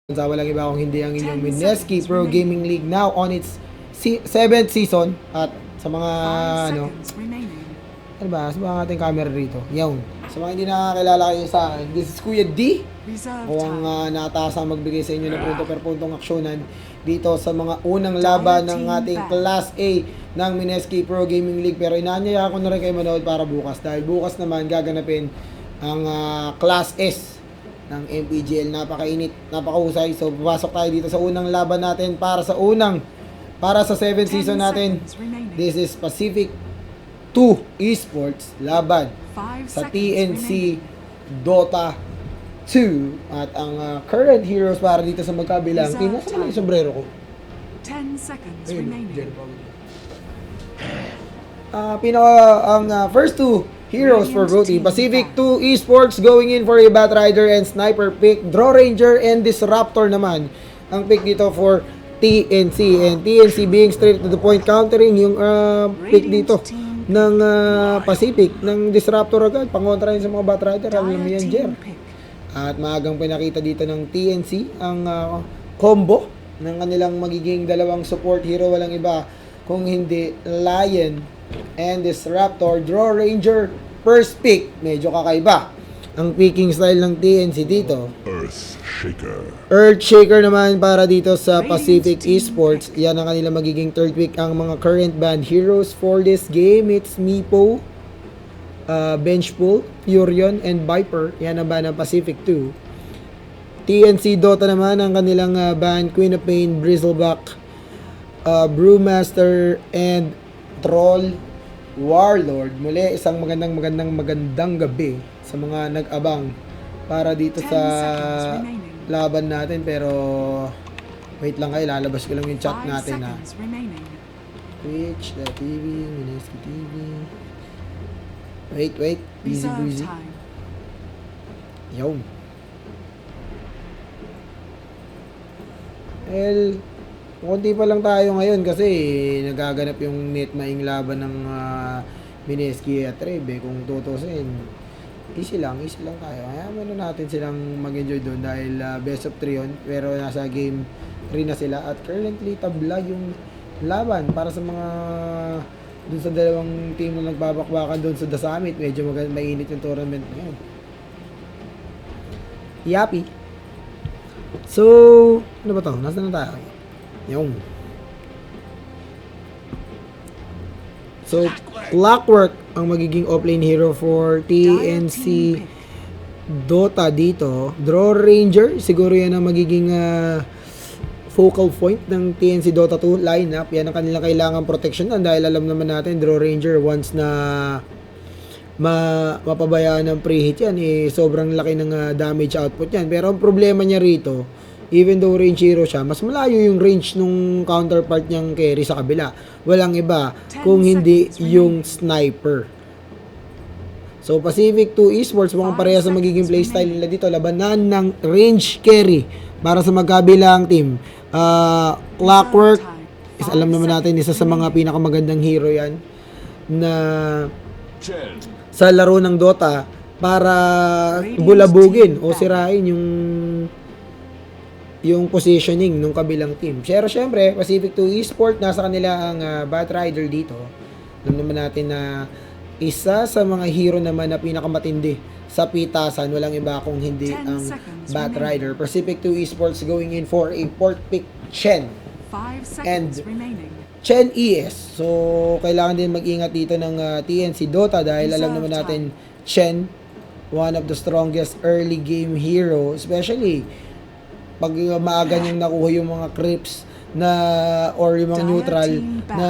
Sa walang iba kung hindi ang inyong Mineski Pro Gaming League now on its 7th season. At sa mga ano ba, sa mga ating camera rito, yun. Sa mga hindi nakakilala kayo sa akin, this is Kuya D. Kung nataasa magbigay sa inyo ng punto per puntong aksyonan dito sa mga unang laban ng ating Class A ng Mineski Pro Gaming League. Pero inaanyaya ko na rin kayo manood para bukas, dahil bukas naman gaganapin ang Class S ng MPGL. Napakainit, napakahusay. So papasok tayo dito sa unang laban natin para sa 7th season natin. This is Pacific 2 Esports laban sa TNC Dota 2. At ang current heroes para dito sa magkabilang team. Nasaan na yung sombrero ko? 10 seconds remaining. First two heroes for voting. Pacific 2 Esports going in for a Batrider and Sniper pick. Draw Ranger and Disruptor naman ang pick dito for TNC. And TNC being straight to the point, countering yung pick dito ng Pacific, ng Disruptor agad. Pangontra yun sa mga Batrider. Alam mo yan, Jer. At maagang pinakita dito ng TNC ang combo ng kanilang magiging dalawang support hero. Walang iba kung hindi Lion and Disruptor. Draw Ranger first pick. Medyo kakaiba ang picking style ng TNC dito. Earthshaker naman para dito sa Pacific Esports. Yan ang kanila magiging third pick. Ang mga current band heroes for this game, it's Meepo, Benchpool, Furion, and Viper. Yan ang band ng Pacific 2. TNC Dota naman ang kanilang band, Queen of Pain, Bristleback, Brewmaster, and Troll Warlord. Muli, isang magandang gabi sa mga nag-abang para dito sa laban natin. Pero wait lang kayo, lalabas ko lang yung chat natin ha. Twitch.tv, Mineski TV. Wait, easy breezy. Yo. Konti pa lang tayo ngayon kasi nagaganap yung net maing laban ng Mineski at Rebe. Kung tutusin, easy lang tayo. Kaya muna natin silang mag-enjoy doon dahil best of 3 yun. Pero nasa game 3 na sila at currently tabla yung laban para sa mga dun sa dalawang team na nagbabakbakan doon sa The Summit. Medyo mainit yung tournament ngayon. Yapi. So, ano ba to? Nasaan na tayo? Yung. So, Clockwork ang magiging offlane hero for TNC Dota dito. Draw Ranger, siguro yan ang magiging focal point ng TNC Dota 2 lineup. Yan ang kanilang kailangan protection dahil alam naman natin, Draw Ranger once na mapabayaan ng preheat yan, sobrang laki ng damage output yan. Pero ang problema niya rito, even though range hero siya, mas malayo yung range nung counterpart niyang carry sa kabila. Walang iba kung hindi yung sniper. So Pacific 2 Esports, mukhang pareha sa magiging playstyle nila dito. Labanan ng range carry para sa magkabilang team. Clockwork, alam naman natin, isa sa mga pinakamagandang hero yan na sa laro ng Dota para bulabugin o sirain yung positioning ng kabilang team. Pero syempre, Pacific 2 Esports, nasa kanila ang Batrider dito. Alam naman natin na isa sa mga hero naman na pinakamatindi sa pitasan, walang iba kung hindi ang Batrider. Pacific 2 Esports going in for a fourth pick, Chen. And Chen ES. So, kailangan din mag-ingat dito ng TNC Dota dahil alam naman natin Chen, one of the strongest early game hero, especially pag maaga niyang nakuha yung mga creeps na or yung mga neutral na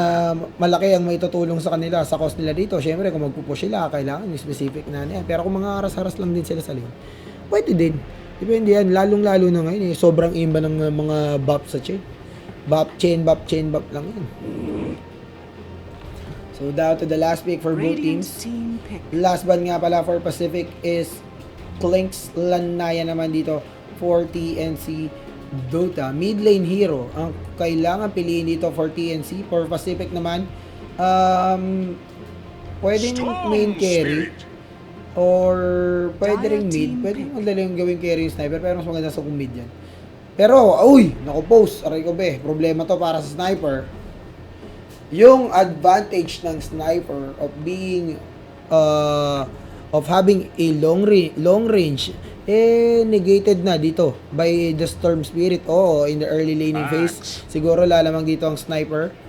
malaki ang maitutulong sa kanila sa cost nila dito. Syempre kung magpupush sila, kailangan yung specific na yan. Pero kung mga haras-haras lang din sila sa lane, pwede din. Depende yan. Lalong-lalo na ngayon sobrang imba ng mga buff sa chain. Buff lang yan. So down to the last pick for both teams. Last one nga pala for Pacific is Clinks Lanaya naman dito for TNC Dota. Mid lane hero ang kailangan piliin dito for TNC. For Pacific naman, pwedeng main carry or pwede ring mid. Pwede magdala yung gawing carry yung sniper, pero mas maganda sa kung mid yan. Pero, uy, naku post, aray ko be, problema to para sa sniper. Yung advantage ng sniper of being, of having a long range, negated na dito by the Storm Spirit. Oo, in the early laning phase, siguro lalamang dito ang sniper.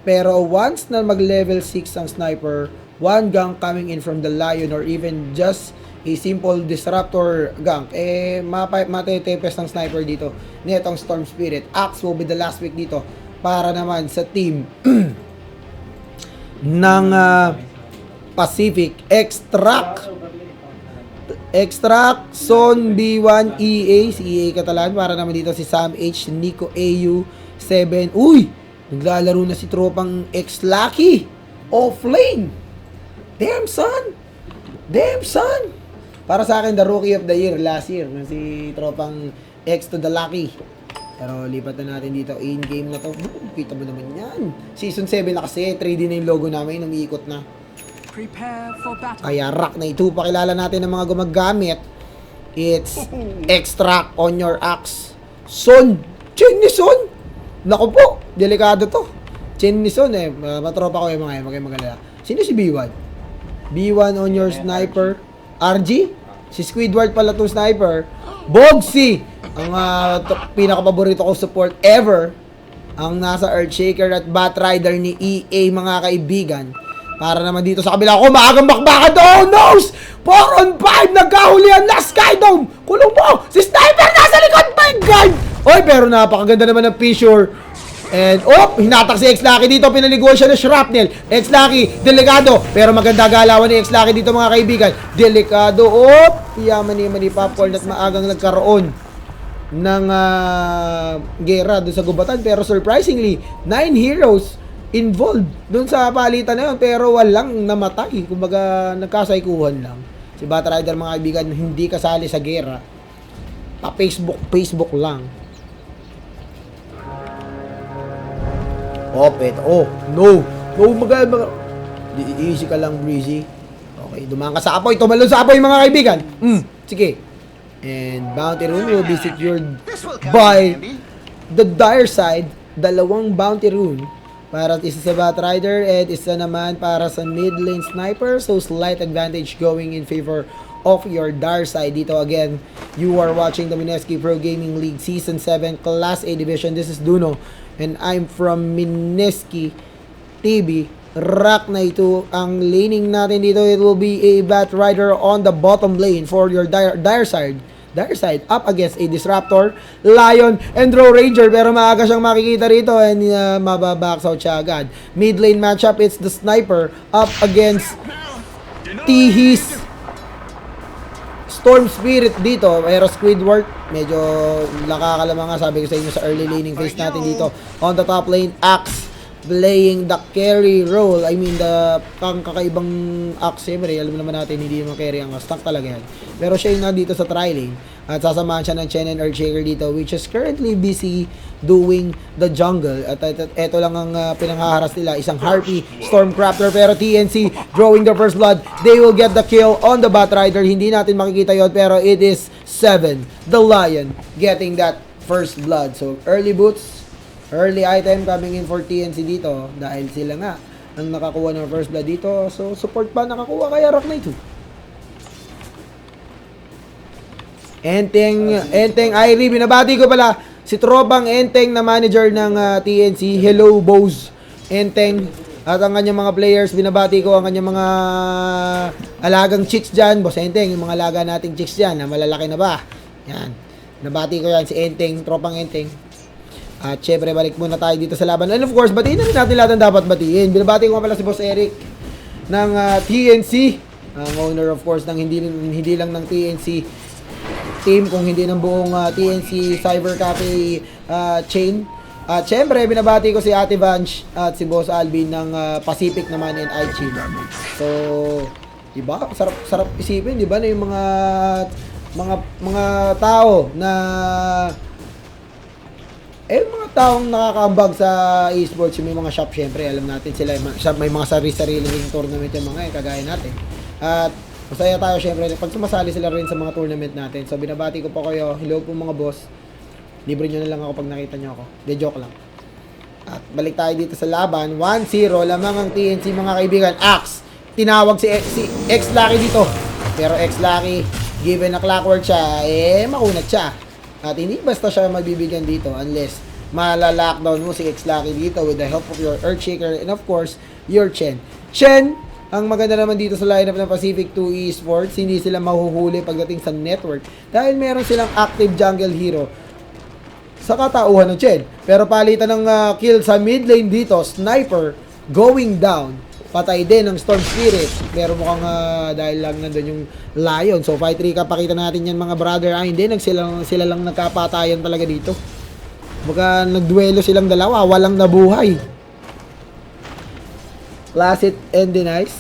Pero once na mag-level 6 ang sniper, one gank coming in from the Lion or even just a simple disruptor gank, matetepes ng sniper dito netong Storm Spirit. Axe will be the last pick dito para naman sa team ng Pacific. Extract, Son B1 EA, si EA Catalan, para naman dito si Sam H, Nico AU 7. Uy! Naglalaro na si tropang X-Lucky offlane. Damn son! Para sa akin, the rookie of the year last year, si tropang X to the Lucky. Pero lipat na natin dito, in-game na to. Kita mo naman yan. Season 7 na kasi, 3D na yung logo namin, umiikot na. Prepare for battle. Kaya Rock na ito, pakilala natin ng mga gumagamit. It's Extract on your axe. Son! Chin ni Son! Naku po, delikado to. Chin ni Son matropa ko yung mga yan, magalala. Sino si B1? B1 on your sniper. RG? Si Squidward pala itong sniper. Bogsy! Ang pinaka-paborito ko support ever. Ang nasa Earthshaker at Batrider ni EA, mga kaibigan. Para naman dito sa kabila ko, maagang bakbakan. Oh no! 4 on 5! Nagkahulihan na Skydome! Kulong mo! Si Sniper nasa likod! My God! Oy, pero napakaganda naman ng fissure. And, hinatak si X-Lucky dito. Pinaliguan siya ng shrapnel. X-Lucky, delikado. Pero maganda galawan ni X-Lucky dito, mga kaibigan. Delikado. Mani popcorn at maagang nagkaroon ng gera doon sa gubatan. Pero surprisingly, 9 heroes involved doon sa palitan na yun. Pero walang namatay. Kumbaga, nagkasaikuhan lang. Si Batrider, mga kaibigan, hindi kasali sa gera. Facebook lang. No, easy ka lang, Breezy. Okay, dumaan ka sa apoy. Tumalon sa apoy, mga kaibigan. Sige. And bounty rune will be secured by the dire side. 2 bounty rune para isa sa Batrider and isa naman para sa mid lane sniper. So slight advantage going in favor of your dire side. Dito again, you are watching the Mineski Pro Gaming League Season 7 Class A Division. This is Duno. And I'm from Mineski TV. Rock na ito ang laning natin dito. It will be a Batrider on the bottom lane for your dire side. Dire side up against a Disruptor, Lion, and Draw Ranger. Pero maaga siyang makikita rito and mababack out siya agad. Mid lane matchup, it's the Sniper up against Tihis Storm Spirit dito. Pero Squidward, medyo nakakalamang nga, sabi ko sa inyo sa early laning phase natin dito. On the top lane, Axe playing the carry role. I mean, kakaibang Axe, siyempre, alam naman natin, hindi naman carry ang stock talaga yan. Pero siya yung nandito sa tri lane. At sasamahan siya ng Chen and Earthshaker dito, which is currently busy doing the jungle. At ito lang ang pinanghaharas nila, isang Harpy, Stormcrafter, pero TNC drawing the first blood. They will get the kill on the Batrider. Hindi natin makikita yon, pero it is 7, the Lion, getting that first blood. So, early boots, early item coming in for TNC dito dahil sila nga ang nakakuha ng first blood dito. So, support pa nakakuha kaya Rock Knight 2. Enteng Irie, binabati ko pala si tropang Enteng na manager ng TNC. Hello, Boz Enteng. At ang kanyang mga players, binabati ko ang kanyang mga alagang chicks dyan. Boss Enteng, yung mga alaga nating chicks dyan na malalaki na ba? Yan. Nabati ko yan si Enteng, tropang Enteng. At syempre, balik muna tayo dito sa laban. And of course, batiin na rin natin lahat ng dapat batiin. Binabati ko pala si Boss Eric ng TNC. Ang owner of course ng hindi lang ng TNC team, kung hindi ng buong TNC Cyber Cafe chain. At syempre, binabati ko si Ate Vanch at si Boss Alvin ng Pacific naman and iChill. So, diba? Sarap isipin, diba? Na yung mga tao na mga taong nakakaambag sa esports, yung may mga shop, syempre, alam natin sila, may mga sarili-sariling tournament yung mga kagaya natin. At masaya tayo syempre pag sumasali sila rin sa mga tournament natin. So binabati ko po kayo. Hello po mga boss. Libre nyo na lang ako pag nakita nyo ako. De joke lang. At balik tayo dito sa laban. 1-0 lamang ang TNC mga kaibigan. Axe. Tinawag si X-Lucky dito. Pero X-Lucky, given na clockwork siya, makunat siya. At hindi basta siya magbibigyan dito unless malalockdown mo si X-Lucky dito with the help of your Earthshaker and of course, your Chen. Chen, ang maganda naman dito sa lineup ng Pacific 2 Esports, hindi sila mahuhuli pagdating sa network dahil meron silang active jungle hero sa katauhan ng Chen. Pero palitan ng kill sa mid lane dito, Sniper going down. Patay din ng Storm Spirit. Pero mukhang dahil lang nandun yung Lion. So, fight 3 kapakita natin yan mga brother. Hindi, sila lang nagkapatayan talaga dito. Baka nagduelo silang dalawa. Walang nabuhay. Placid and Denice.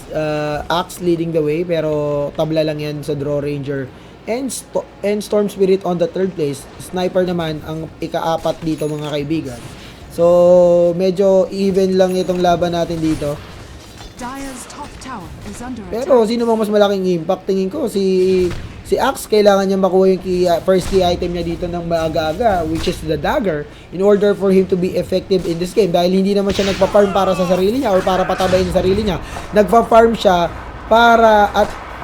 Axe leading the way. Pero tabla lang yan sa Draw Ranger. And Storm Spirit on the third place. Sniper naman ang ika-apat dito mga kaibigan. So, medyo even lang itong laban natin dito. Dire's top tower is under Pero sino bang mas malaking impact? Tingin ko si Axe kailangan niya makuha yung first key item niya dito ng maaga-aga, which is the dagger, in order for him to be effective in this game. Dahil hindi naman siya nagpa-farm para sa sarili niya or para patabayin sa sarili niya. Nagpa-farm siya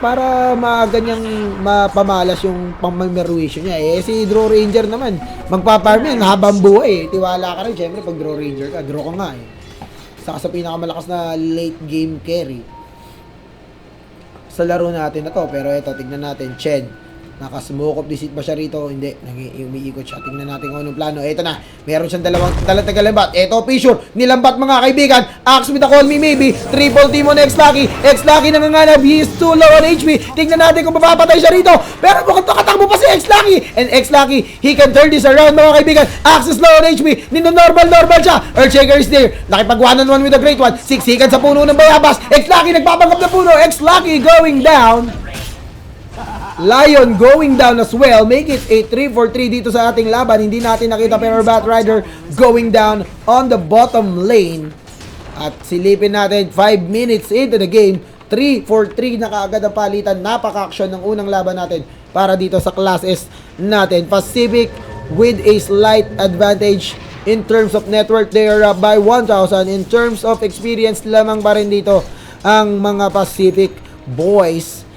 para maganyang mapamalas yung pang-meruisyon niya. Si Draw Ranger naman, magpa-farm yan habang buhay. Tiwala ka rin, syempre pag Draw Ranger ka, draw ka nga Saka sa pinakamalakas na late game carry sa laro natin na to. Pero ito, tignan natin, Chen. Naka-smoke of deceit ba siya rito? Hindi, umiikot siya. Tingnan natin kung anong plano. Ito na, meron siyang dalawang tagalambat. Ito, Fissure, nilambat mga kaibigan. Axe with a call me maybe. Triple team on X-Lucky. X-Lucky nanganganap. He is too low on HP. Tingnan natin kung mapapatay siya rito. Pero mukhang nakatakbo pa si X-Lucky. And X-Lucky, he can turn this around mga kaibigan. Axe is low on HP. Normal siya. Earthshaker is there. Nakipag 1-on-1 with the Great One. Siksikan sa puno ng bayabas. X-Lucky nagpapanggap na puno. X-Lucky going down. Lion going down as well. Make it a 3-for-3 dito sa ating laban. Hindi natin nakita pero Batrider going down on the bottom lane. At silipin natin 5 minutes into the game. 3-for-3 na kaagad ang palitan. Napaka-action ng unang laban natin para dito sa Class S natin. Pacific with a slight advantage in terms of network. They are up by 1,000. In terms of experience lamang pa rin dito ang mga Pacific boys.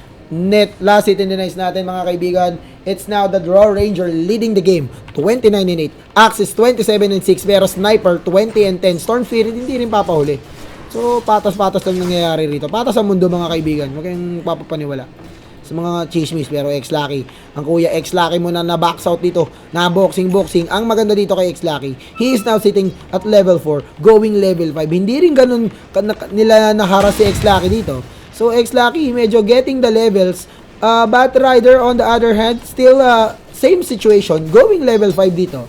Last hit in the nice natin mga kaibigan. It's now the Draw Ranger leading the game 29-8. Axe is 27-6 pero Sniper 20-10. Storm Spirit hindi rin papahuli. So patas-patas lang nangyayari rito. Patas ang mundo mga kaibigan. Huwag kayong papapaniwala sa mga chismis. Pero X-Lucky, ang kuya X-Lucky mo na na-box out dito, na boxing. Ang maganda dito kay X-Lucky, he is now sitting at level 4 going level 5. Hindi rin ganun nila naharas si X-Lucky dito. So, X-Lucky, medyo getting the levels. Batrider, on the other hand, still same situation. Going level 5 dito.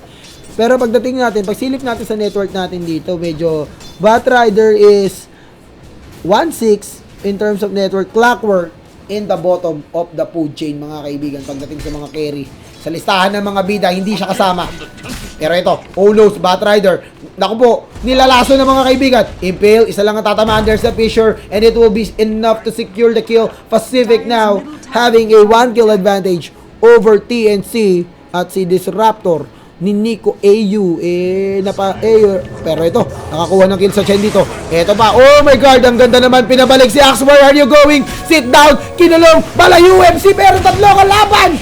Pero pagdating natin, pagsilip natin sa network natin dito, medyo Batrider is 1-6 in terms of network. Clockwork in the bottom of the food chain, mga kaibigan. Pagdating sa mga carry. Sa listahan ng mga bida, hindi siya kasama. Pero ito, Olos, Batrider. Naku po, nilalaso ng mga kaibigan. Impale, isa lang ang tatamaan. There's a Fissure, and it will be enough to secure the kill. Pacific now having a 1 kill advantage over TNC at si Disruptor ni Nico AU. Pero ito, nakakuha ng kill sa Chen dito. Ito pa, oh my god, ang ganda naman. Pinabalik si Axe. Where are you going? Sit down, kinulong, bala UMC, pero tatlo kalaban.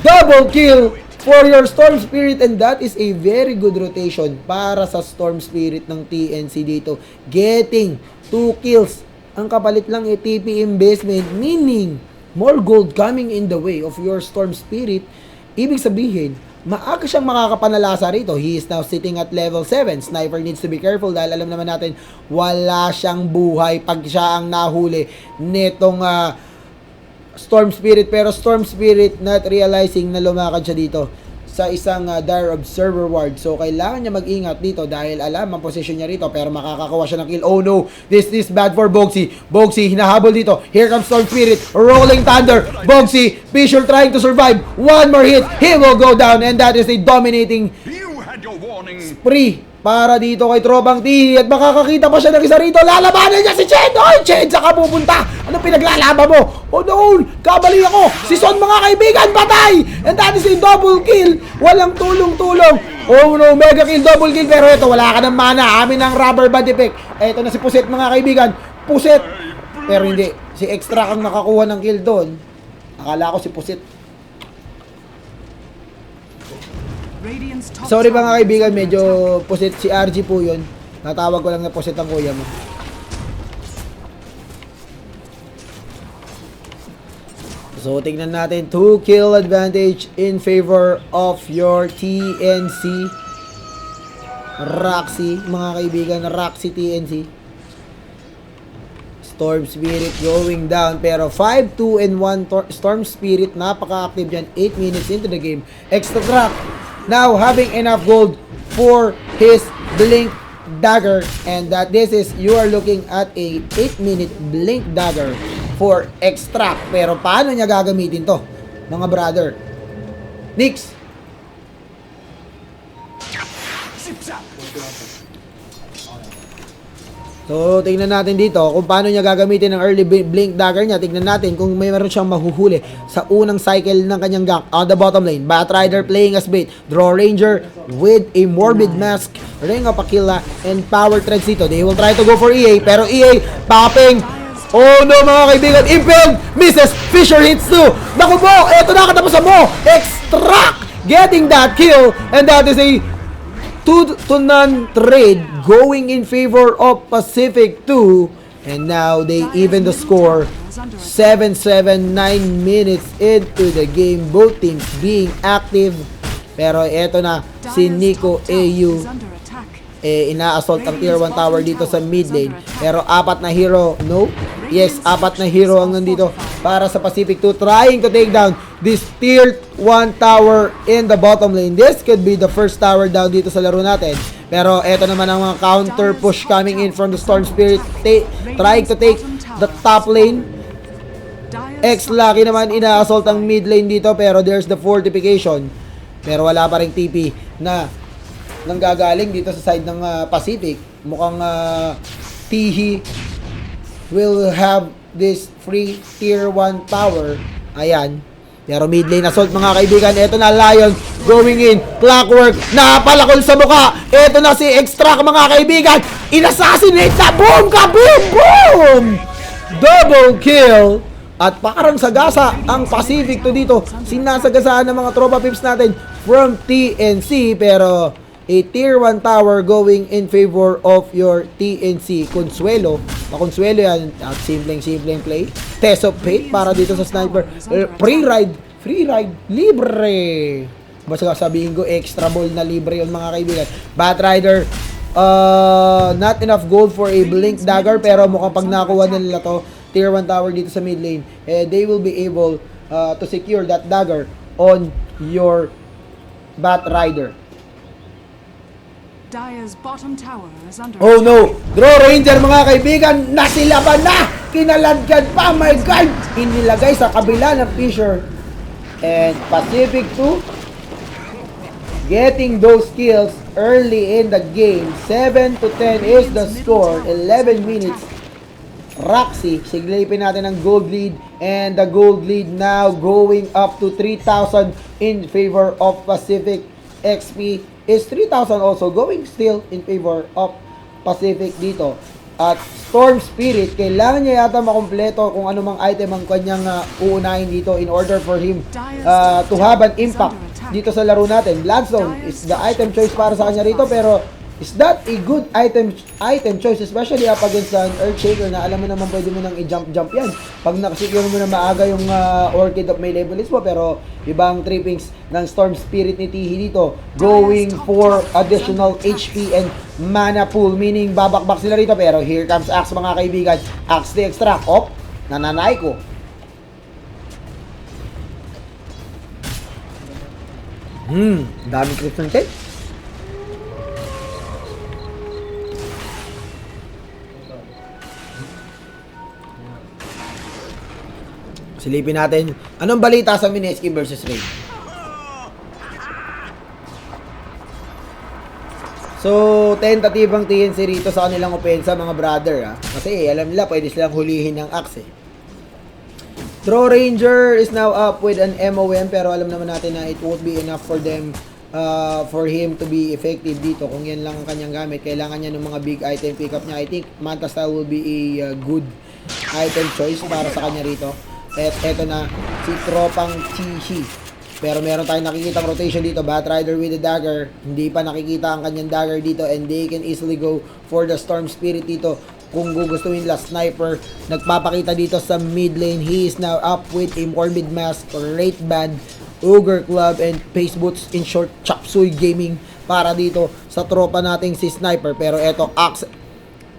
Double kill for your Storm Spirit, and that is a very good rotation para sa Storm Spirit ng TNC dito. Getting 2 kills. Ang kapalit lang TP investment, meaning more gold coming in the way of your Storm Spirit. Ibig sabihin, maaga siyang makakapanalasa rito. He is now sitting at level 7. Sniper needs to be careful dahil alam naman natin, wala siyang buhay pag siya ang nahuli netong Storm Spirit. Pero Storm Spirit not realizing na lumakad siya dito sa isang Dire Observer Ward. So kailangan niya mag-ingat dito dahil alam ang position niya rito pero makakakuha siya ng kill. Oh no, this is bad for Bogsy. Bogsy hinahabol dito. Here comes Storm Spirit, Rolling Thunder. Bogsy, Fissure trying to survive. One more hit, he will go down, and that is a dominating spree para dito kay Tropang T. At makakakita pa siya ng isa rito. Lalabanan niya si Chen. Oy, Chen, saan ka pupunta? Anong pinaglalaban mo? Oh no, kabali ako. Si Son mga kaibigan, patay. And that is a double kill. Walang tulong-tulong. Oh no, mega kill, double kill. Pero ito, wala ka ng mana. Amin ang rubber band effect. Ito na si Puset, mga kaibigan. Puset. Pero hindi. Si Extra ang nakakuha ng kill doon. Akala ko si Puset. Radiant's top Sorry tower mga is kaibigan, under medyo attack. Puset si RG po yun. Natawag ko lang na Puset ang kuya mo. So, tingnan natin. 2 kill advantage in favor of your TNC. Roxy, mga kaibigan. Roxy TNC. Storm Spirit going down. Pero 5-2 and 1 Storm Spirit. Napaka-active dyan. 8 minutes into the game. Extra track. Now, having enough gold for his Blink Dagger. And that this is, you are looking at a 8-minute Blink Dagger for extract. Pero paano niya gagamitin to, mga brother? Nix. So, tingnan natin dito kung paano niya gagamitin ang early blink dagger niya. Tingnan natin kung may meron siyang mahuhuli sa unang cycle ng kanyang gank. On the bottom lane, Batrider playing as bait. Draw Ranger with a Morbid Mask, Ring of Aquila, and Power Treads dito. They will try to go for EA, pero EA, popping. Oh no, mga kaibigan, Impel misses, Fisher hits too. Naku po, eto na, katapusan mo. Extract getting that kill, and that is a 2-to-none trade going in favor of Pacific 2. And now they even the score. 7-7, 9 minutes into the game. Both teams being active. Pero eto na, si Nico AU. Ina-assault ang tier 1 tower dito sa mid lane. Pero apat na hero, no? Yes, apat na hero ang nandito para sa Pacific 2, trying to take down this tier 1 tower in the bottom lane. This could be the first tower down dito sa laro natin. Pero eto naman ang mga counter push coming in from the Storm Spirit, trying to take the top lane. X-Lucky naman ina-assault ang mid lane dito, pero there's the fortification. Pero wala pa ring TP na nanggagaling dito sa side ng Pacific. Mukhang Tihi will have this free tier 1 power. Ayan. Pero mid lane assault, mga kaibigan. Ito na, Lion going in. Clockwork. Napalakol sa mukha. Ito na si Extract, mga kaibigan. In-assassinate na. Boom! Kaboom! Boom! Double kill. At parang sagasa ang Pacific to dito. Sinasagasaan ng mga tropa pips natin from TNC. Pero a tier 1 tower going in favor of your TNC. Consuelo. Makonsuelo yan. At simpleng play. Test of fate para dito sa sniper. Free ride. Libre. Basta sabihin ko, extra ball na libre yun, mga kaibigan. Batrider. Not enough gold for a blink dagger. Pero mukhang pag nakuha nila to, tier 1 tower dito sa mid lane, they will be able to secure that dagger on your Batrider. Dire's bottom tower is under Oh no! Draw Ranger, mga kaibigan! Nasilaban na! Kinaladkad pa! My God! Inilagay sa kabila ng Fisher. And Pacific 2 getting those kills early in the game. 7-10 is the score. 11 minutes. Roxy, siglipin natin ang gold lead. And the gold lead now going up to 3,000 in favor of Pacific. XP is 3,000 also, going still in favor of Pacific dito. At Storm Spirit, kailangan niya yata makumpleto kung anumang item ang kanyang uunahin dito in order for him to have an impact dito sa laro natin. Bloodstone is the item choice para sa kanya rito, pero is that a good item choice, especially up against an Earthshaker na alam mo naman pwede mo nang i-jump yan pag nakasecure mo na maaga yung Orchid of Malevolence mo. Pero ibang trippings ng Storm Spirit ni Tihi dito, going for additional HP and mana pool, meaning babakbak sila rito. Pero here comes Axe, mga kaibigan. Axe the Extract. Nananay ko. Dami clips ng tape. Silipin natin. Anong balita sa Mineski versus Raid? So, tentative ang TNC rito sa kanilang opensa, mga brother. Kasi alam nila, pwede silang hulihin ng Axe. Throw Ranger is now up with an MOM pero alam naman natin na it won't be enough for them for him to be effective dito kung yan lang ang kanyang gamit. Kailangan niya ng mga big item pickup niya. I think Manta Style will be a good item choice para sa kanya rito. At eto na si Tropang Chichi. Pero meron tayong nakikita rotation dito. Batrider with the dagger. Hindi pa nakikita ang kanyang dagger dito and they can easily go for the Storm Spirit dito. Kung gugustuhin nila, Sniper nagpapakita dito sa mid lane. He is now up with a Morbid Mask, Wraith Band, Ogre Club, and Face Boots, in short, Chop Suey Gaming para dito sa tropa nating si Sniper. Pero eto, Axe,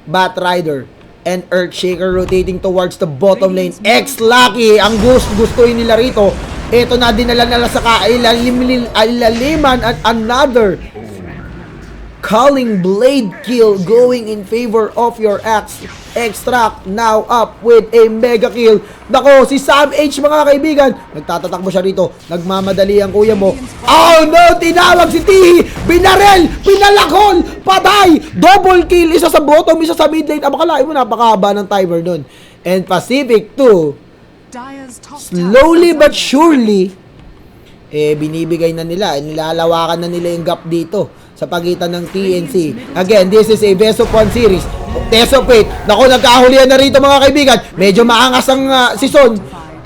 Batrider, and Earthshaker rotating towards the bottom lane. X-Lucky ang gustuhin nila rito. Eto na, dinala nila sa kailaliman at another Calling Blade kill going in favor of your Axe. Extract now up with a mega kill. Nako, si Sam H mga kaibigan. Nagtatatakbo siya rito. Nagmamadali ang kuya mo. Oh no! Tinawag si Tihi! Binarel! Pinalakol! Patay! Double kill! Isa sa bottom, isa sa mid lane. Abakalain mo, napakahaba ng timer nun. And Pacific 2, Dire's top slowly tower but is under surely, binibigay na nila. Nilalawakan na nila yung gap dito sa pagitan ng TNC. Again, this is a best of 1 series. Test of fate. Naku, nagkahulihan na rito mga kaibigan. Medyo maangas ang season. fortified.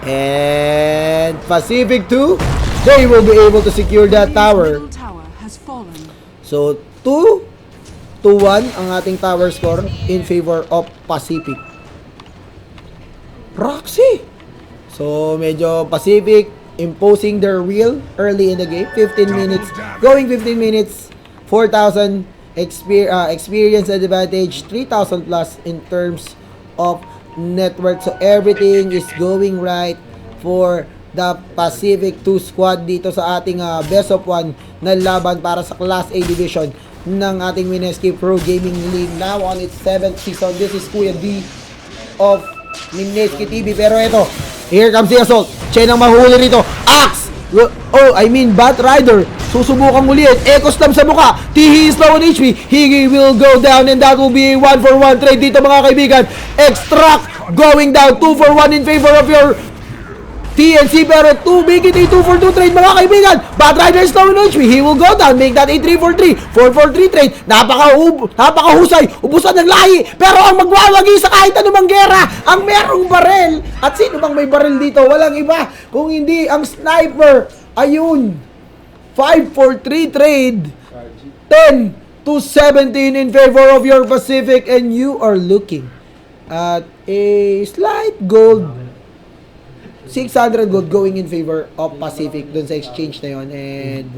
And Pacific 2, they will be able to secure that Radiant's tower. middle tower has fallen. So, 2-1 ang ating tower score in favor of Pacific. Roxy! So, medyo Pacific imposing their will early in the game. 15 minutes. Going 15 minutes. 4,000 experience advantage. 3,000 plus in terms of network. So, everything is going right for the Pacific 2 squad dito sa ating best of 1 na laban para sa Class A division ng ating Mineski Pro Gaming League. Now on its 7th season. This is Kuya D of Mineski TV. Pero ito, here comes the assault. Chen ang mahuli rito. Axe! Batrider. Susubukan muli it. Echo Slam sa mukha. Tihi is low on HP. He will go down and that will be a 1-for-1 trade dito mga kaibigan. Extract going down. 2-for-1 in favor of your TNC, pero 2 make it a 2-for-2 trade mga kaibigan. Batrider is low on HP. He will go down. Make that a 3-for-3. 4-for-3 trade. Napakahusay. Ubusan ng lahi. Pero ang magwawagi sa kahit anumang gera, ang merong barel. At sino bang may barel dito? Walang iba kung hindi ang Sniper. Ayun. 5-for-3 trade. 10-17 in favor of your Pacific, and you are looking at a slight gold. 600 gold going in favor of Pacific dun sa exchange na yon, and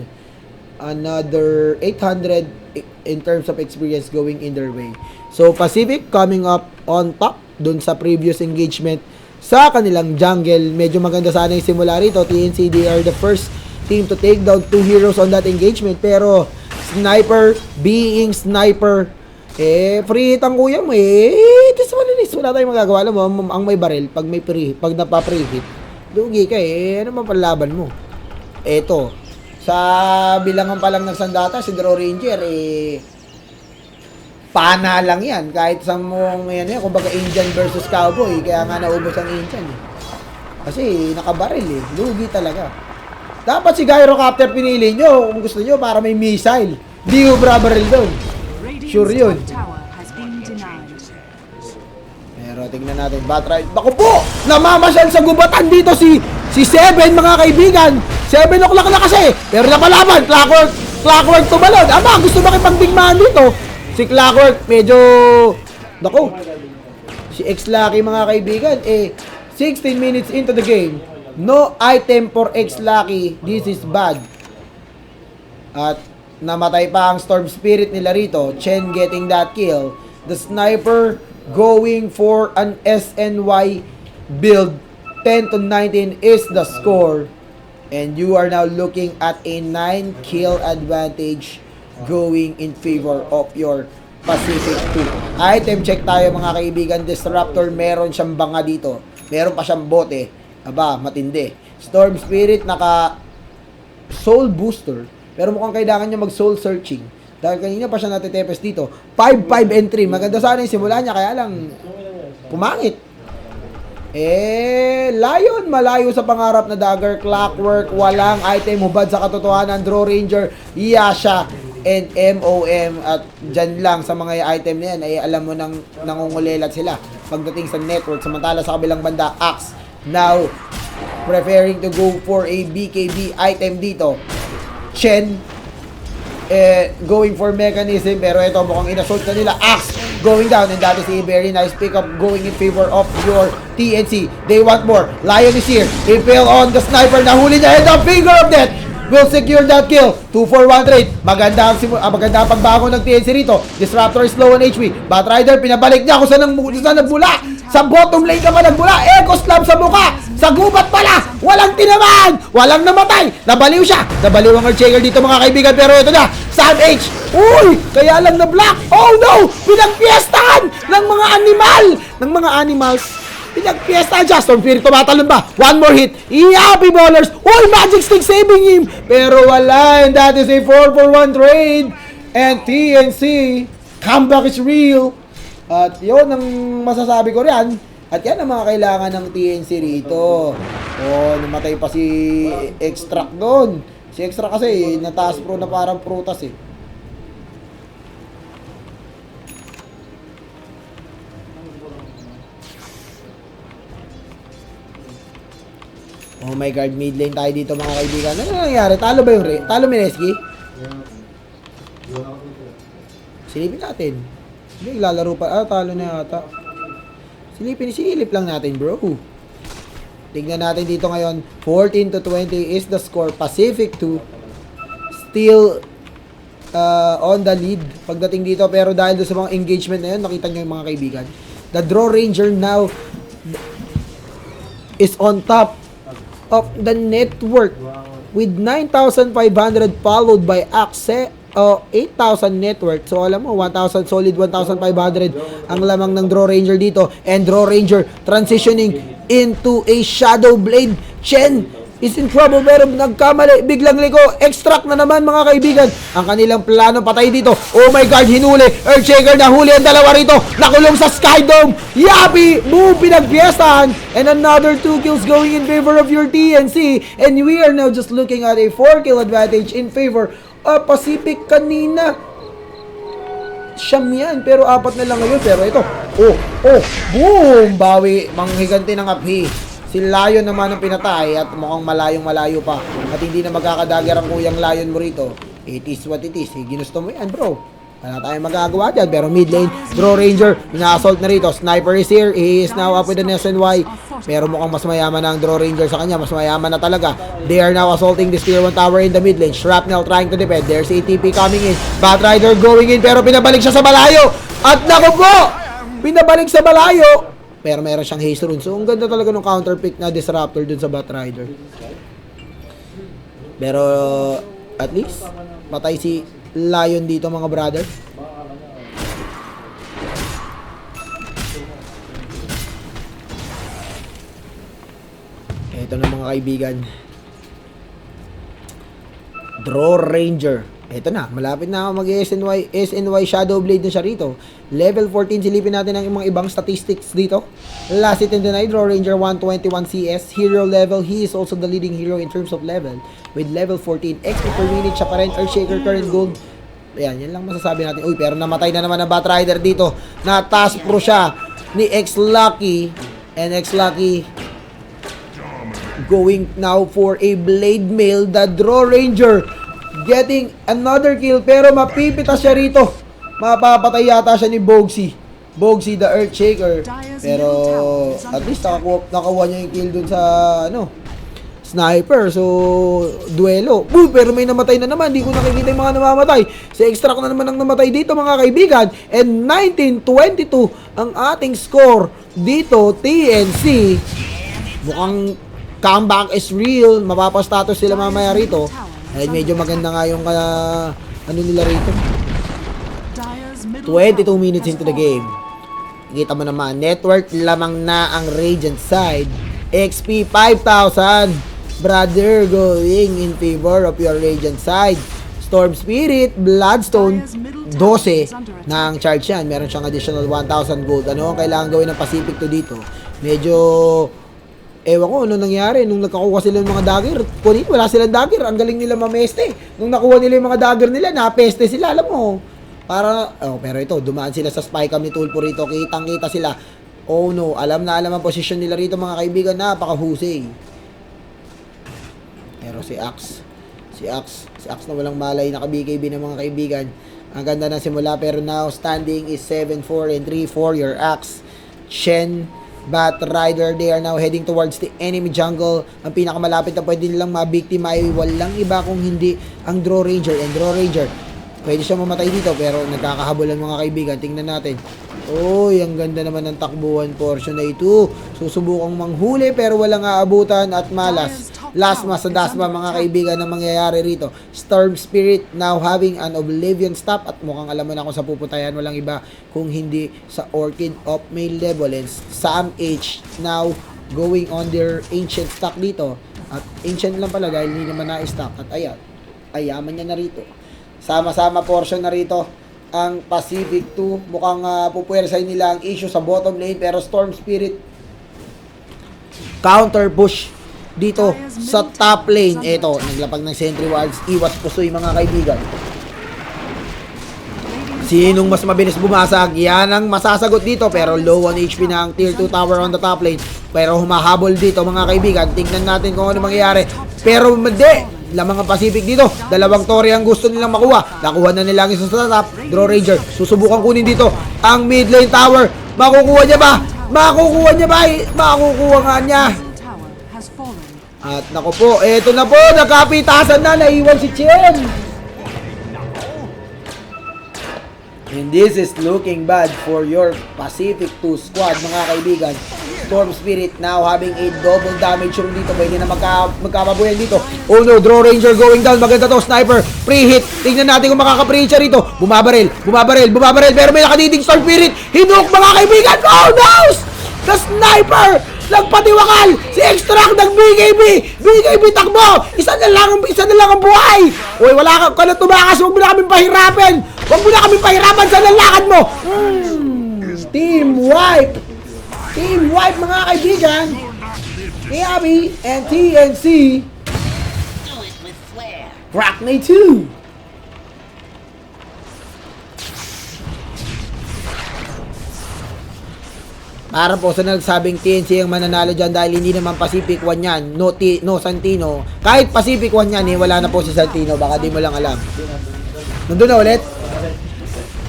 another 800 in terms of experience going in their way. So Pacific coming up on top dun sa previous engagement sa kanilang jungle. Medyo maganda sana yung simula rito. TNC, they are the first team to take down 2 heroes on that engagement, pero Sniper being Sniper, free hit ang kuya mo this one is, wala tayong magagawa. Alam mo, ang may baril, pag napa-free hit, lugi ka ano man panlaban mo. Eto, sa bilangan pa lang ng sandata, si Draw Ranger, pana lang yan. Kahit sa mong, kumbaga Indian versus Cowboy, kaya nga naubos ang Indian. Kasi nakabaril lugi talaga. Dapat si Gyrocopter pinili nyo kung gusto nyo para may missile. Di yung baril doon. Sure yun. Radiant's top tower has been denied. Pero tingnan natin, Batrider. Naku po! Namamasyal sa gubatan dito si Seven mga kaibigan. 7 o'clock na kasi. Pero napalaban. Clockwork tumalon. Ama, gusto makipagbigmaan dito. Si Clockwork medyo, naku, si X-Lucky mga kaibigan, 16 minutes into the game. No item for X-Lucky. This is bad. At namatay pa ang Storm Spirit nila rito. Chen getting that kill. The Sniper going for an SNY build. 10-19 is the score. And you are now looking at a 9 kill advantage going in favor of your Pacific 2. Item check tayo mga kaibigan. Disruptor, meron siyang banga dito. Meron pa siyang bote. Aba, matindi. Storm Spirit, naka Soul Booster. Pero mukhang kailangan niya mag Soul Searching. Dahil kanina pa siya natitepes dito. 5-5 and 3. Maganda sana yung simula niya, kaya lang pumangit. Lion, malayo sa pangarap na dagger, clockwork, walang item, hubad sa katotohanan, Draw Ranger, Yasha, and MOM. At dyan lang sa mga item na yan, ay alam mo nang nangungulelat sila pagdating sa network. Samantala sa kabilang banda, Axe, now preferring to go for a BKB item dito. Chen, going for mechanism, pero ito mukhang inassault na nila. Axe going down, and that is a very nice pickup going in favor of your TNC. They want more. Lion is here. Impale on the sniper. Nahuli niya, and the finger of death will secure that kill. 2-4-1 trade. Maganda ang pagbago ng TNC rito. Disruptor is low on HP. Batrider, pinabalik niya kung saan nagmula. Sa bottom lane ka pa nagmula. Echo Slam sa mukha. Sa gubat pala. Walang tinamaan. Walang namatay. Nabaliw siya. Nabaliw ang Earthshaker dito mga kaibigan. Pero ito na. Sam H. Uy! Kaya lang na black. Oh no! Pinagpiestahan ng mga animals. Pinagpiestahan siya. Stormfury tumatalon ba? One more hit. Happy ballers. Uy! Magic Stick saving him. Pero wala. And that is a 4-for-1 trade. And TNC. Comeback is real. At yun ang masasabi ko riyan. At yan ang mga kailangan ng TNC rito. Oh, namatay pa si Extract doon. Si Extract kasi nataas pro na parang prutas eh. Oh my god, mid lane tayo dito mga kaibigan. Ano nangyari? Talo ba yung Talo Mineski? Silipin natin. Hindi, lalaro pa. Talo na yata. Silip lang natin, bro. Tignan natin dito ngayon. 14-20 is the score. Pacific 2 still on the lead pagdating dito. Pero dahil doon sa mga engagement na yun, nakita nyo yung mga kaibigan. The Draw Ranger now is on top of the network with 9,500 followed by Axe 8,000 network. So alam mo, 1,000 solid 1,500 ang lamang ng Draw Ranger dito. And Draw Ranger transitioning into a Shadow Blade. Chen is in trouble pero nagkamali, biglang liko. Extract na naman mga kaibigan. Ang kanilang plano patay dito. Oh my god, hinuli. Earthshaker nahuli ang dalawa rito. Nakulong sa Skydome. Yapi, boom, pinagpiestahan. And another 2 kills going in favor of your TNC. And we are now just looking at a 4 kill advantage in favor of Pacific. Kanina siyam yan, pero 4 na lang ngayon. Pero ito, boom, bawi, manghiganti ng api. Si Lion naman ang pinatay at mukhang malayo pa. At hindi na magkakadagger ang kuyang Lion mo rito. It is what it is. Ginusto mo yan, bro. Wala tayong magagawa dyan. Pero mid lane, Draw Ranger, ina-assault na rito. Sniper is here. He is now up with an SNY. Pero mukhang mas mayaman na ang Draw Ranger sa kanya. Mas mayaman na talaga. They are now assaulting this tier 1 tower in the mid lane. Shrapnel trying to defend. There's ATP coming in. Batrider going in. Pero pinabalik siya sa malayo. At naku po! Pinabalik sa malayo. Pero meron siyang haste rune. So, ang ganda talaga ng counter pick na Disruptor dun sa Batrider. Pero, at least, patay si Lion dito mga brother. Ito na mga kaibigan. Draw Ranger. Ito na, malapit na ako mag-SNY Shadow Blade na siya rito. Level 14, silipin natin ang mga ibang statistics dito. Last hit in the night, Draw Ranger 121 CS. Hero level, he is also the leading hero in terms of level. With level 14, XP per minute siya pa rin. Earthshaker current gold. Ayan, yan lang masasabi natin. Uy, pero namatay na naman ang Batrider dito. Na-task pro siya ni X-Lucky. And X-Lucky going now for a blade mail. The Draw Ranger getting another kill, pero mapipitas siya rito. Mapapatay yata siya ni Bogsy the Earthshaker. Pero at least nakakuha niya yung kill dun sa sniper. So duelo. Pero may namatay na naman. Hindi ko nakikita yung mga namamatay. Si Extract na naman ang namatay dito mga kaibigan. And 19-22 ang ating score dito. TNC mukhang comeback is real. Mapapastatus sila mamaya rito. Ay medyo maganda nga yung nila rito. 22 minutes into the game. Kita mo naman, network lamang na ang Radiant side. XP 5,000. Brother, going in favor of your Radiant side. Storm Spirit, Bloodstone, 12 ng charge yan. Meron siyang additional 1,000 gold. Ano ang kailangan gawin ng Pacific 2 dito? Medyo, ewan ko, ano nangyari? Nung nakakuha sila ng mga dagger, kunin, wala silang dagger. Ang galing nila mameste. Nung nakuha nila yung mga dagger nila, napeste sila, alam mo. Pero ito, dumaan sila sa spy cam ni Tulpo rito. Kitang-kita sila. Oh no, alam na alam ang posisyon nila rito mga kaibigan. Napakahusay. Pero si Axe na walang malay, naka-BKB ng mga kaibigan. Ang ganda ng simula, pero now standing is 7-4 and 3-4. Your Axe, Shen, Bat Rider, they are now heading towards the enemy jungle. Ang pinakamalapit na pwede nilang mabiktima ay walang iba kung hindi ang Draw Ranger. And Draw Ranger, pwede siya mamatay dito, pero nagkakahabulan mga kaibigan. Tingnan natin. Uy, ang ganda naman ng takbuhan portion na ito. Susubukang manghuli pero walang aabutan at malas. Lasma sa dasma mga kaibigan na mangyayari rito. Storm Spirit now having an Oblivion Stop at mukhang alam mo na kung sa pupuntayan, walang iba kung hindi sa Orchid of Main Level. And Sam H now going on their Ancient stock dito. At Ancient lang pala dahil hindi naman na-stock. At ayan, ayaman niya na rito. Sama-sama portion na rito ang Pacific 2. Mukhang pupuwersahin nila ang issue sa bottom lane, pero Storm Spirit counter push dito sa top lane. Ito, naglapag ng Sentry Wards. Iwas pusoy mga kaibigan. Sinong mas mabilis bumasag? Yan ang masasagot dito, pero low on HP na ang tier 2 tower on the top lane. Pero humahabol dito mga kaibigan. Tingnan natin kung ano mangyayari. Pero hindi, lamang ang Pacific dito. Dalawang Tori ang gusto nilang makuha. Nakuha na nila ang isa sa top. Draw Ranger, susubukan kunin dito ang mid lane tower. Makukuha niya ba? Makukuha niya ba? Makukuha nga niya. At nako po, eto na po, nakapitasan na, naiwan si Chen. And this is looking bad for your Pacific 2 squad mga kaibigan. Storm Spirit now having a double damage room dito. Pwede na magkamabuyan dito. Oh no, Draw Ranger going down. Maganda to, sniper. Pre-hit. Tingnan natin kung makaka-pre-hit siya rito. Bumabaril. Pero may nakadiding Storm Spirit. Hinuk mga kaibigan. Oh no! The sniper! Nagpatiwakal! Si Extract ng BKB takbo! Isa na lang ang buhay! Uy, wala ka na tumakas. Huwag mo na kaming pahirapan! Sa lalakad mo! Team wipe! Team wipe mga kaibigan! Abby and TNC Crackney 2! Para po sa nagsabing TNC ang mananalo dyan dahil hindi naman Pacific 1 yan. No Santino. Kahit Pacific 1 yan, wala na po si Santino. Baka di mo lang alam. Nandun na ulit?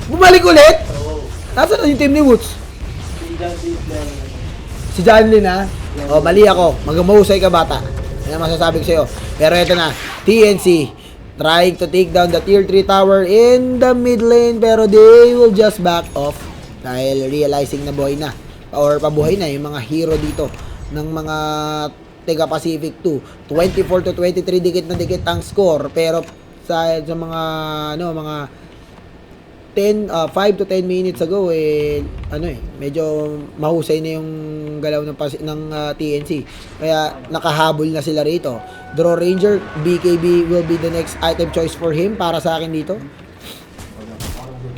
Bumalik ulit? Nasaan na yung team ni Woods? Si John Lynn ha? O, mali ako. Magmahusay ka bata. Yan ang masasabi ko sa'yo. Pero ito na. TNC trying to take down the tier 3 tower in the mid lane. Pero they will just back off dahil realizing na buhay na. Or pabuhay na yung mga hero dito ng mga Tega Pacific 2. 24-23 dikit na dikit ang score, pero sa mga mga 5 to 10 minutes ago medyo mahusay na yung galaw ng TNC. Kaya nakahabol na sila rito. Draw Ranger, BKB will be the next item choice for him para sa akin dito.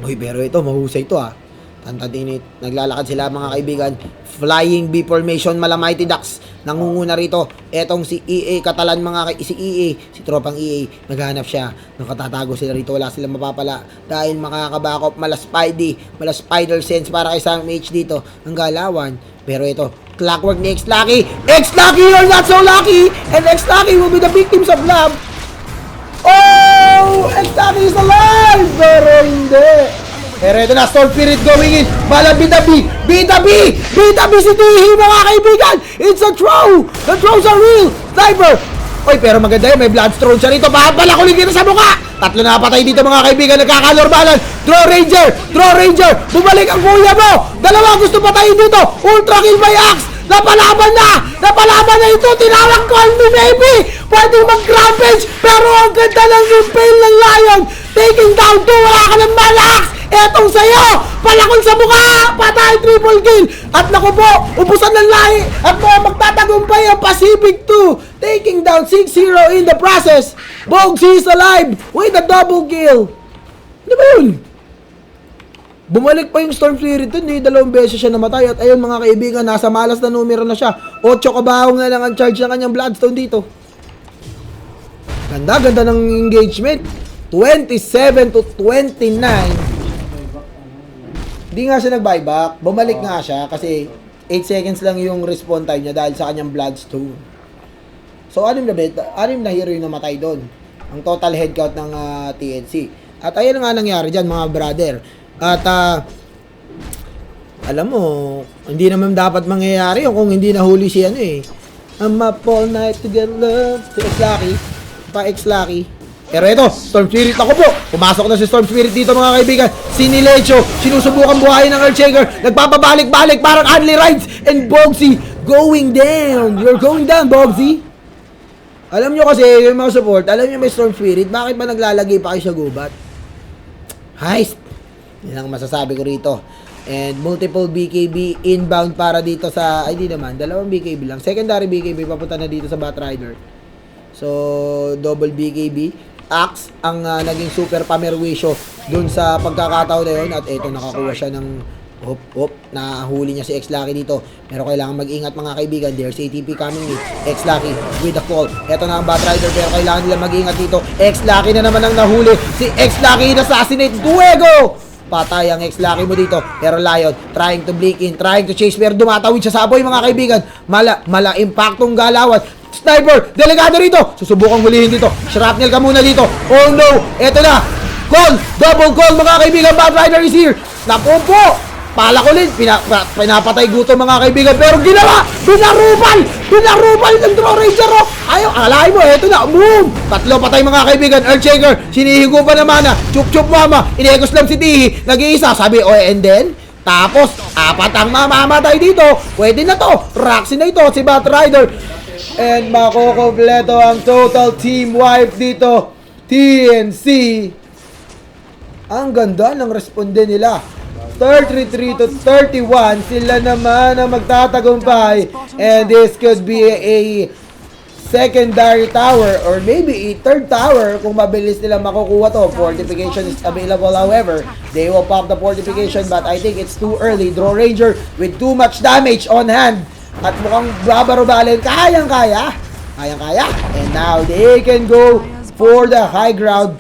Uy, pero ito mahusay ito Tantatinit. Naglalakad sila mga kaibigan. Flying B formation, Mighty Ducks. Nangunguna rito. Etong si EA Katalan si EA. Si tropang EA. Naghanap siya. Nakatatago sila rito. Wala silang mapapala. Dahil makakabakop. Mala Spider Sense para kay Sam H dito. Ang galawan. Pero ito. Clockwork ni X-Lucky. X-Lucky, you're not so lucky. And X-Lucky will be the victims of love. Oh! X-Lucky is alive! Pero hindi. Pero ito na, Storm Spirit going in. Bala B-B si Tihi mga kaibigan. It's a throw. The throws are real. Sniper. Oy, pero maganda yun. May bloodstone siya rito. Papalakuling kita sa mukha. Tatlo na patay dito mga kaibigan. Nagkakalorbalan. Draw Ranger. Bumalik ang kuya mo. Dalawa gusto patayin dito. Ultra kill by Axe. Napalaban na ito. Tinawag call me baby. Pwedeng mag-rampage. Pero ang ganda ng impale ng Lion. Taking down 2. Wala ka ng Malax. Etong sa'yo! Palakol sa mukha! Patay, triple kill! At naku po, ubusan ng lahi! At magtatagumpay ang Pacific 2! Taking down down 6-0 in the process. Bogsy is alive with a double kill. Ano ba yun? Bumalik pa yung Storm Spirit dun eh. 2 beses siya namatay. At ayun mga kaibigan, nasa malas na numero na siya. 8 kabahong na lang ang charge ng kanyang Bloodstone dito. Ganda ng engagement. 27 to 29. Hindi nga siya nag-buyback. Bumalik nga siya kasi 8 seconds lang yung respawn time niya dahil sa kanyang Bloodstone. So, 6 na hero yung namatay doon. Ang total headcount ng TNC. At ayun nga nangyari dyan mga brother. At alam mo, hindi naman dapat mangyayari yun kung hindi nahuli si ano eh. I'm up all night to get love. Si X-Lucky. Pa-X-Lucky. Pero ito, Storm Spirit ako po. Pumasok na si Storm Spirit dito mga kaibigan. Si Nilecho, sinusubukan buhayin ng Earthshaker. Nagpapabalik-balik parang Adley Rides. And Bogsy going down. You're going down, Bogsy. Alam nyo kasi, yung mga support, alam nyo may Storm Spirit, bakit ba naglalagay pa kayo sa gubat? Heist. Yan ang masasabi ko rito. And multiple BKB inbound para dito sa, ay di naman, 2 BKB lang. Secondary BKB papunta na dito sa Batrider. So, double BKB. Axe ang naging super pamerwisyo dun sa pagkakataon na yun. At eto, nakakuha siya ng nahuli niya si X-Lucky dito. Pero kailangan mag-ingat mga kaibigan. There's ATP coming in. X-Lucky with the fall. Eto na ang Batrider pero kailangan nila mag-ingat dito. X-Lucky na naman ang nahuli. Si X-Lucky in-assassinate. Duego! Patay ang X-Lucky mo dito. Pero Lion, trying to blink in, trying to chase. Pero dumatawid siya sa aboy mga kaibigan. Mala impactong galawan. Sniper, delikado rito. Susubukang hulihin dito. Shrapnel ka muna dito. Oh no, eto na. Call, double call mga kaibigan. Batrider is here. Napumpo. Pala ko din. Pinapatay gutom mga kaibigan. Pero ginawa. Pinarupal ng Draw Ranger. Ayaw, alay mo. Eto na. Boom. 3 patay mga kaibigan. Earthshaker. Sinihigo pa naman na. Chup mama. Inekos lang si Tihi. Nag-iisa. Sabi, and then? Tapos, 4 ang mamamatay dito. Pwede na to. Roxy na ito. Si Batrider. And makukompleto ang total team wipe dito. TNC. Ang ganda ng responde nila. 33 to 31. Sila naman ang magtatagumpay. And this could be a secondary tower or maybe a third tower kung mabilis nila makukuha to. Fortification is available however. They will pop the fortification but I think it's too early. Draw Ranger with too much damage on hand. At mukhang Babarubalin, kayang-kaya. And now they can go for the high ground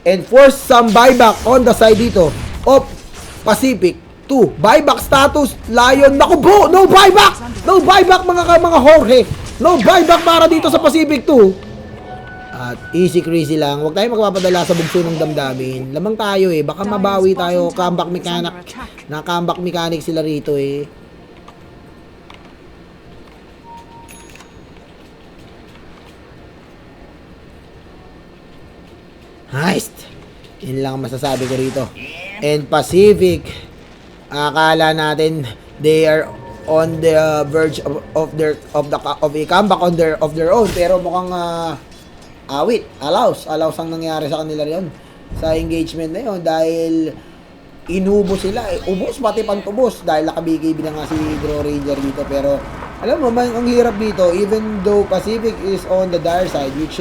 and force some buyback on the side dito of Pacific 2. Buyback status, Lion. Naku bro, no buyback! No buyback mga Jorge. No buyback para dito sa Pacific 2. At easy crazy lang. Huwag tayo magpapadala sa bugso ng damdamin. Lamang tayo eh. Baka mabawi tayo. Comeback mechanic. Na comeback mechanic sila rito eh. Heist. Yun lang ang masasabi ko rito. And Pacific, akala natin they are on the verge of a comeback of their own, pero mukhang awit, allows ang nangyari sa kanila riyon sa engagement na yon dahil inubo sila, ubos pati pantubos dahil nakabigay na nga si Draw Ranger dito. Pero alam mo man, ang hirap dito, even though Pacific is on the dire side, which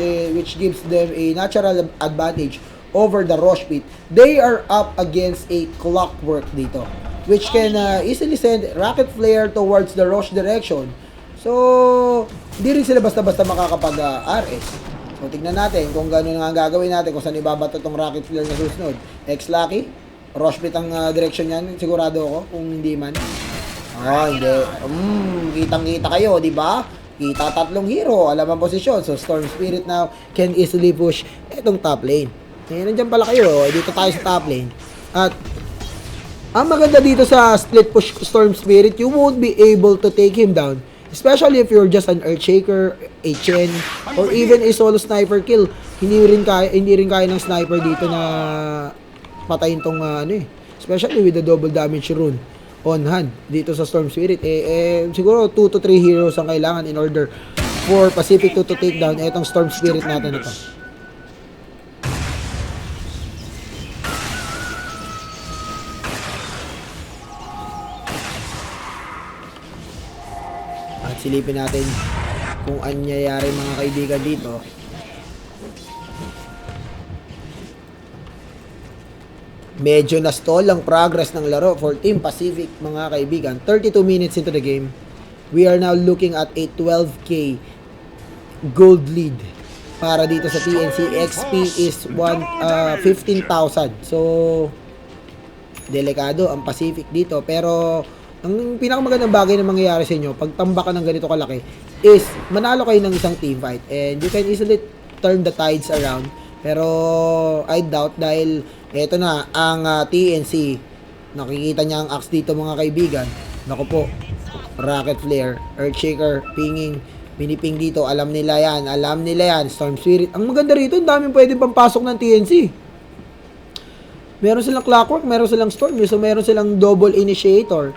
gives them a natural advantage over the Rosh Pit, they are up against a clockwork dito, which can easily send rocket flare towards the Rosh direction. So, hindi rin sila basta-basta makakapag-RS. So, tignan natin kung gano'n nga ang gagawin natin, kung saan ibabato itong rocket flare na susunod. X-Lucky, Rosh Pit ang direction yan, sigurado ako, kung hindi man. Hindi. Kitang-kita kayo, di ba? Kita 3 hero, alam ang posisyon. So, Storm Spirit now can easily push itong top lane. Nandiyan pala kayo, dito tayo sa top lane. At ang maganda dito sa split push Storm Spirit, you won't be able to take him down. Especially if you're just an Earthshaker, a Chen, or even a solo sniper kill. Hindi rin kaya ng sniper dito na patayin tong especially with the double damage rune on hand dito sa Storm Spirit. Siguro 2 to 3 heroes ang kailangan in order for Pacific to take down etong Storm Spirit natin ito. Silipin natin kung anyayari mga kaibigan dito. Medyo na-stall ang progress ng laro for Team Pacific mga kaibigan. 32 minutes into the game. We are now looking at a 12k gold lead para dito sa TNC. XP is 15,000. So, delikado ang Pacific dito. Pero, ang pinakamagandang bagay na mangyayari sa inyo, pag tambakan ng ganito kalaki, is manalo kayo ng isang team fight. And you can easily turn the tides around. Pero, I doubt dahil eto na, ang TNC. Nakikita niya ang axe dito mga kaibigan. Naku po, rocket flare, earthshaker, pinging, piniping dito. Alam nila yan, Storm Spirit. Ang maganda rito, ang daming pwedeng pampasok ng TNC. Meron silang clockwork, meron silang storm, so meron silang double initiator.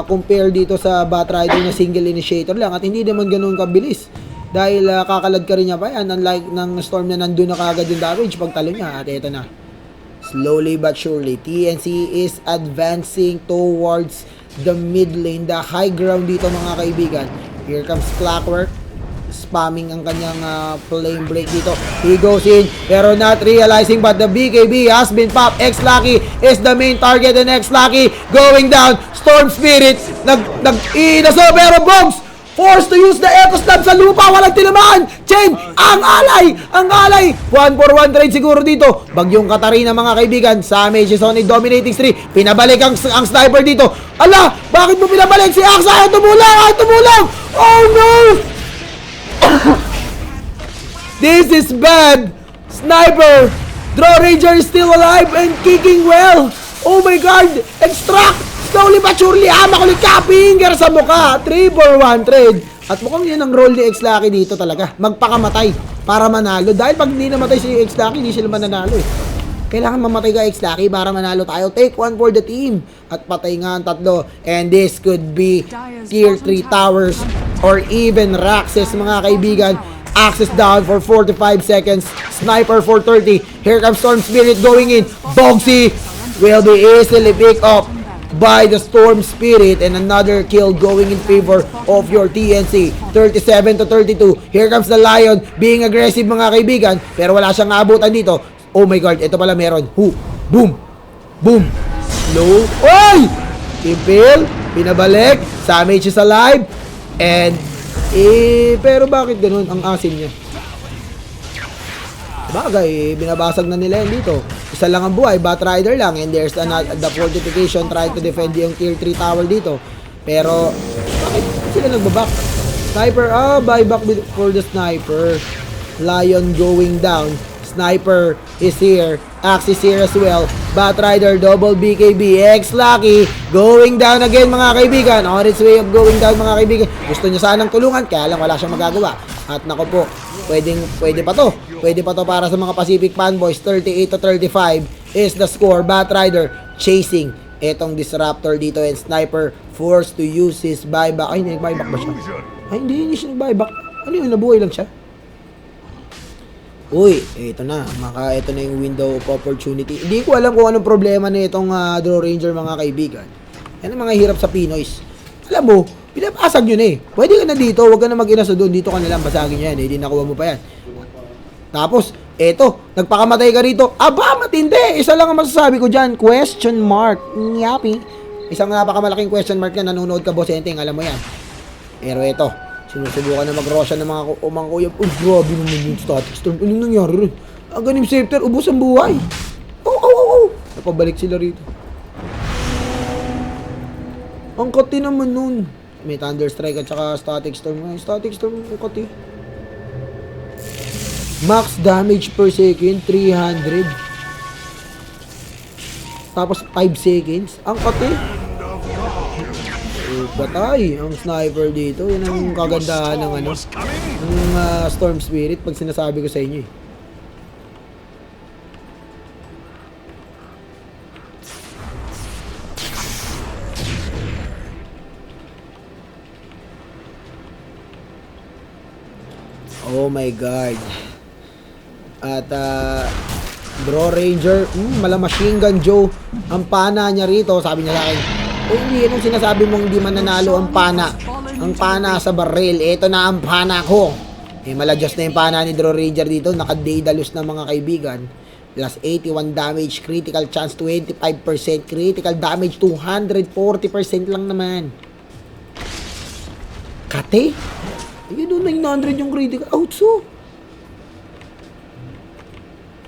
Compare dito sa Batrider na single initiator lang. At hindi naman ganun kabilis. Dahil kakalad ka rin niya pa yan. Unlike ng storm na nandun na kagad yung damage pag talo niya. At eto na. Slowly but surely, TNC is advancing towards the mid lane, the high ground dito mga kaibigan. Here comes Clockwork, spamming ang kanyang flame break dito. He goes in, pero not realizing, but the BKB has been popped. X-Lucky is the main target, and X-Lucky going down. Storm Spirit, nag-inaso, pero Bogs forced to use the Echo Stab sa lupa, walang tinamaan. Chain, ang alay. 1-for-1 trade siguro dito. Bagyong Katarina mga kaibigan. Samage is on a dominating streak. Pinabalik ang sniper dito. Ala, bakit mo pinabalik si Axe? Ayaw tumulong. Oh no! This is bad. Sniper, Draw Ranger is still alive and kicking well. Oh my god, extract. Slowly but surely, makulit ka, finger sa mukha. 3-for-1 trade. At mukhang yun ang role ni X-Lucky dito talaga. Magpakamatay para manalo. Dahil pag hindi namatay si X-Lucky, hindi sila mananalo eh. Kailangan mamatay ka X-Lucky para manalo tayo. Take one for the team. At patay nga ang tatlo. And this could be tier 3 towers or even Raxes mga kaibigan. Access down for 45 seconds. Sniper for 30. Here comes Storm Spirit going in. Bogsy will be easily picked up by the Storm Spirit, and another kill going in favor of your TNC. 37-32. Here comes the Lion being aggressive mga kaibigan, pero wala siyang aabutan dito. Oh my god, ito pala meron. Boom. Slow. Oy! Impale, pinabalik. Samage is alive. And pero bakit ganun ang asim niya? Bagay, binabasag na nila yan dito. Isa lang ang buhay, Batrider lang. And there's the fortification trying to defend yung tier 3 tower dito. Pero, bakit sila nagbaback? Sniper, buyback for the sniper. Lion going down. Sniper is here. Axe is here as well. Batrider, double BKB. X-Lucky going down again mga kaibigan. On its way of going down mga kaibigan. Gusto niya sanang tulungan, kaya lang wala siyang magagawa. At nako po, pwede pa to. Pwede pa to para sa mga Pacific Fanboys. 38-35 is the score. Batrider chasing etong Disruptor dito, and Sniper forced to use his buyback. Ay, nag-buyback ba siya? Ay, hindi siya nag-buyback. Ano yun, nabuhay lang siya? Uy, ito na yung window of opportunity. Hindi ko alam kung anong problema na itong Draw Ranger mga kaibigan. Yan ang mga hirap sa Pinoys. Alam mo, pinapasag yun eh. Pwede ka na dito, huwag ka na mag-inaso doon. Dito ka nilang basagin yan eh. Hindi nakuha mo pa yan. Tapos, eto, nagpakamatay ka rito. Aba, matindi. Isa lang ang masasabi ko dyan. Question mark. Yapi. Isang napakamalaking question mark na nanonood ka, Boss Enteng. Alam mo yan. Pero eto, sinusubukan na mag-Roshan ng mga kuya. Oh, grabe naman yung static storm. Anong nangyari rin? Ang ganim scepter, ubos ang buhay. Oh. Napabalik sila rito. Ang kati naman nun. May Thunder Strike at saka Static Storm. Static Storm ang kati. Max damage per second, 300. Tapos 5 seconds. Ang kati. Patay ang sniper dito. Yan ang kagandahan ng ng Storm Spirit pag sinasabi ko sa inyo eh. Oh my god. At Draw Ranger, mala Machine Gun Joe ang pana niya rito. Sabi niya sa akin, hindi, anong sinasabi mong hindi mananalo ang pana? ang pana sa baril. Ito na ang pana ko. Maladyos na yung pana ni Draw Ranger dito. Naka-Daedalus na mga kaibigan. Plus 81 damage. Critical chance 25%. Critical damage 240% lang naman. Kate? Ayun doon, 900 yung critical. Outso.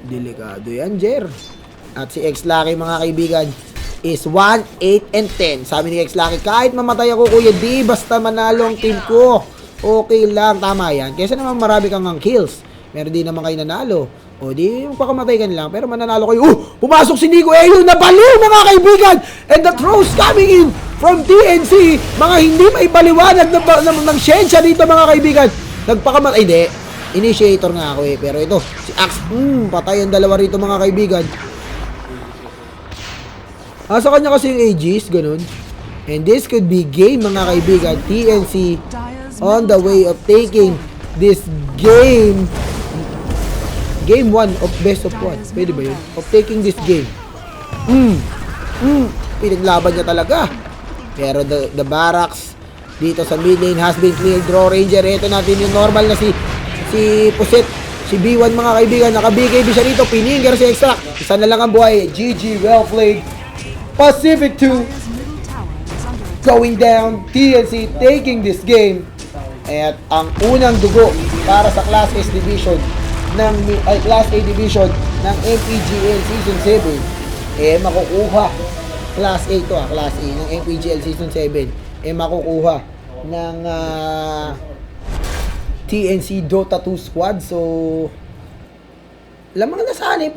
Delikado yan, Jer. At si X-Lucky mga kaibigan is 1, 8, and 10. Sabi ni X-Lucky, kahit mamatay ako kuya, di basta manalo ang team ko. Okay lang, tama yan. Kesa naman marami kang kills. Meron din naman kayo nanalo. O di, magpakamatay ka lang. Pero mananalo kayo. Pumasok si Nico Ayo na balo mga kaibigan. And the throws coming in from TNC. Mga hindi may paliwanag ng siyensya dito mga kaibigan. Nagpakamatay. Hindi. Initiator nga ako pero ito, si Axe, patay ang dalawa rito mga kaibigan. Sa kanya kasi yung Aegis, ganun. And this could be game mga kaibigan. TNC on the way of taking this game. Game 1 of best of 1. Pwede ba yun? Of taking this game. Pinaglaban niya talaga. Pero the barracks dito sa mid lane has been cleared. Draw Ranger, ito natin yung normal na si Puset, si B1 mga kaibigan, naka-BKB siya dito, pininger si Extract, isa na lang ang buhay, GG, well played. Pacific 2 going down, TNC taking this game, at ang unang dugo para sa Class S Division ng Class A Division ng MPGL Season 7 makukuha, Class A to Class A ng MPGL Season 7 makukuha ng TNC Dota 2 squad. So lamang na sana yung